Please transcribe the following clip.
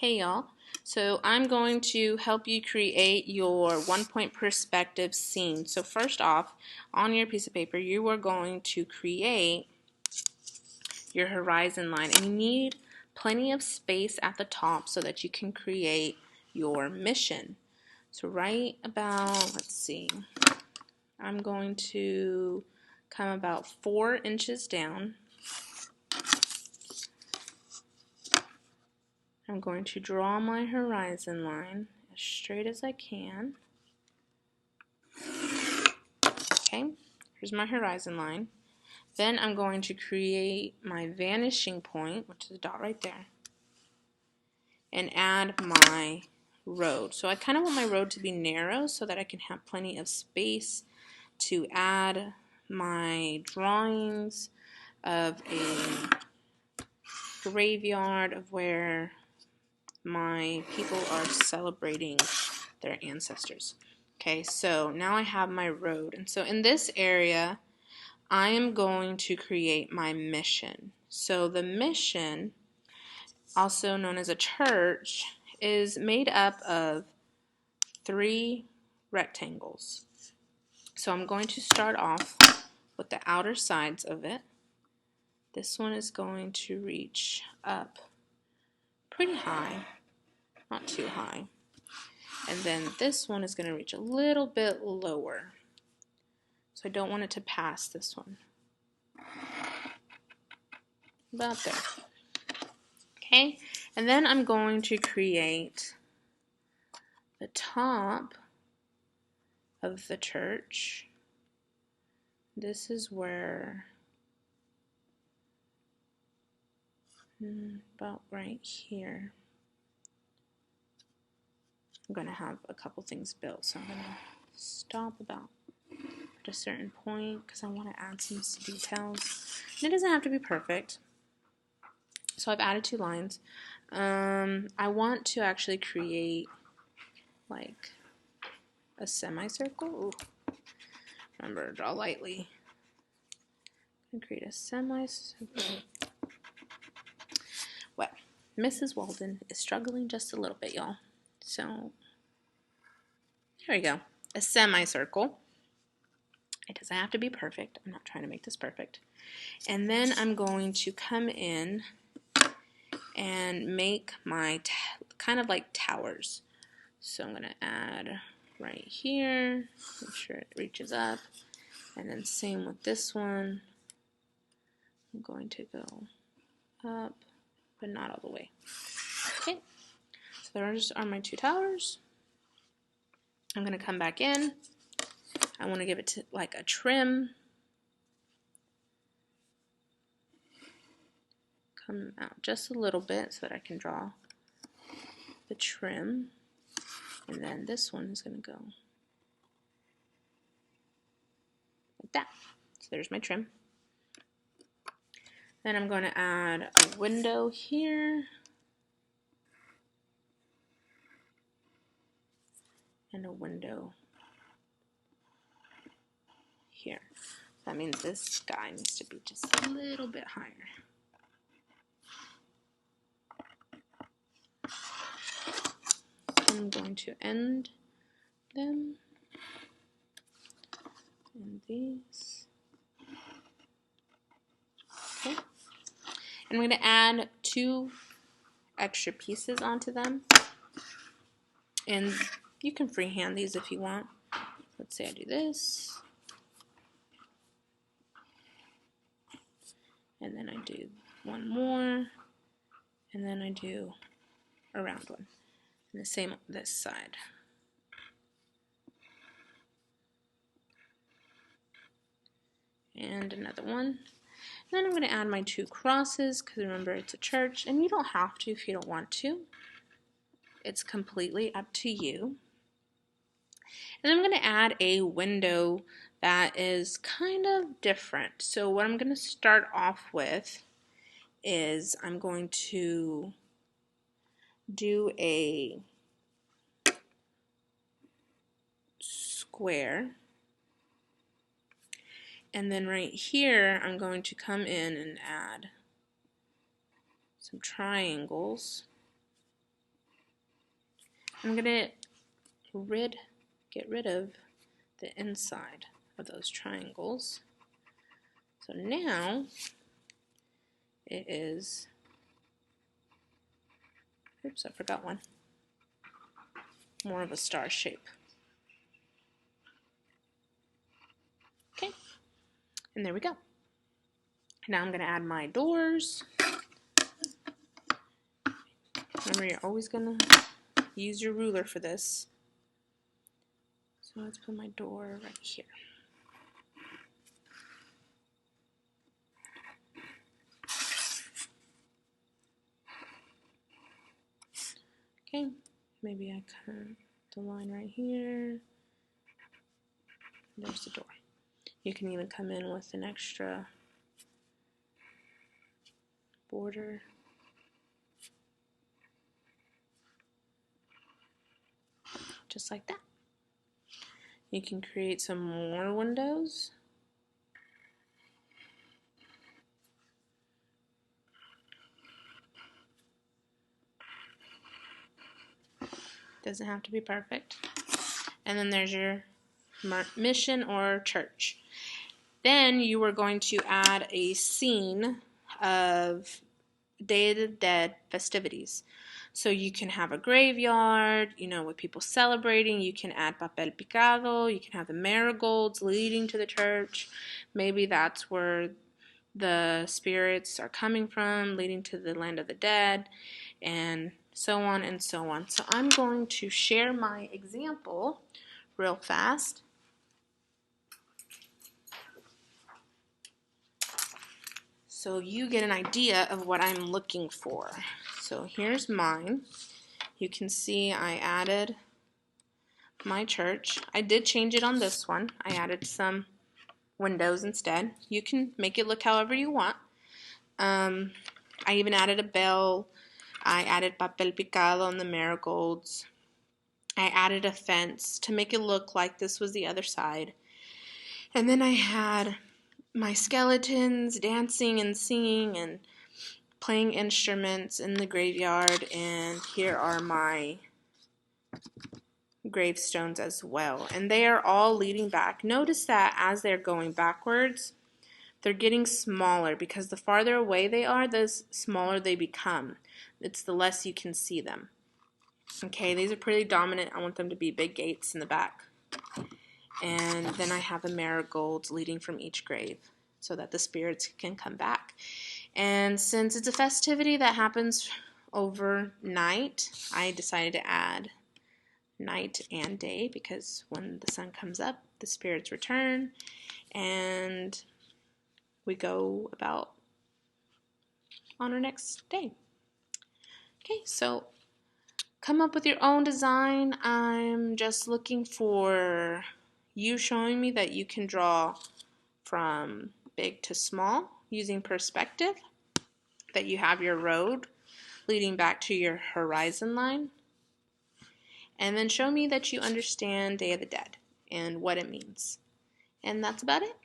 Hey y'all, so I'm going to help you create your 1-point perspective scene. So first off, on your piece of paper, you are going to create your horizon line, and you need plenty of space at the top so that you can create your mission. So right about, let's see, I'm going to come about 4 inches down. I'm going to draw my horizon line as straight as I can. Okay, here's my horizon line. Then I'm going to create my vanishing point, which is a dot right there, and add my road. So I kind of want my road to be narrow so that I can have plenty of space to add my drawings of a graveyard of where my people are celebrating their ancestors. Okay, so now I have my road, and so in this area I am going to create my mission. So the mission, also known as a church, is made up of 3 rectangles. So I'm going to start off with the outer sides of it. This one is going to reach up pretty high, not too high. And then this one is going to reach a little bit lower. So I don't want it to pass this one. About there. Okay, and then I'm going to create the top of the church. This is where, about right here, I'm going to have a couple things built. So I'm going to stop about at a certain point because I want to add some details. And it doesn't have to be perfect. So I've added 2 lines. I want to actually create like a semicircle. Ooh. Remember, draw lightly. And create a semicircle. Well, Mrs. Walden is struggling just a little bit, y'all. So there we go. A semicircle. It doesn't have to be perfect. I'm not trying to make this perfect. And then I'm going to come in and make my kind of like towers. So I'm going to add right here, make sure it reaches up, and then same with this one. I'm going to go up, but not all the way. Okay, so those are my 2 towers. I'm going to come back in. I want to give it to like a trim. Come out just a little bit so that I can draw the trim. And then this one is going to go like that. So there's my trim. Then I'm going to add a window here. And a window here. That means this guy needs to be just a little bit higher. I'm going to end them. And these. Okay. And I'm going to add 2 extra pieces onto them. And you can freehand these if you want. Let's say I do this. And then I do one more. And then I do a round one. And the same on this side. And another one. And then I'm going to add my 2 crosses because remember it's a church, and you don't have to if you don't want to. It's completely up to you. And I'm going to add a window that is kind of different. So what I'm going to start off with is I'm going to do a square. And then right here, I'm going to come in and add some triangles. I'm going to get rid of the inside of those triangles. So now it is, oops, I forgot one, more of a star shape. Okay, and there we go. Now I'm going to add my doors. Remember, you're always going to use your ruler for this. So let's put my door right here. Okay, maybe I cut the line right here. There's the door. You can even come in with an extra border. Just like that. You can create some more windows. Doesn't have to be perfect. And then there's your mission or church. Then you are going to add a scene of Day of the Dead festivities. So you can have a graveyard, you know, with people celebrating. You can add papel picado. You can have the marigolds leading to the church. Maybe that's where the spirits are coming from, leading to the land of the dead, and so on and so on. So I'm going to share my example real fast. So you get an idea of what I'm looking for. So here's mine. You can see I added my church. I did change it on this one. I added some windows instead. You can make it look however you want. I even added a bell. I added papel picado on the marigolds. I added a fence to make it look like this was the other side. And then I had my skeletons dancing and singing and playing instruments in the graveyard, and here are my gravestones as well. And they are all leading back. Notice that as they're going backwards, they're getting smaller because the farther away they are, the smaller they become. It's the less you can see them. Okay, these are pretty dominant. I want them to be big gates in the back. And then I have the marigolds leading from each grave so that the spirits can come back. And since it's a festivity that happens overnight, I decided to add night and day because when the sun comes up, the spirits return and we go about on our next day. Okay, so come up with your own design. I'm just looking for you showing me that you can draw from big to small using perspective, that you have your road leading back to your horizon line, and then show me that you understand Day of the Dead and what it means. And that's about it.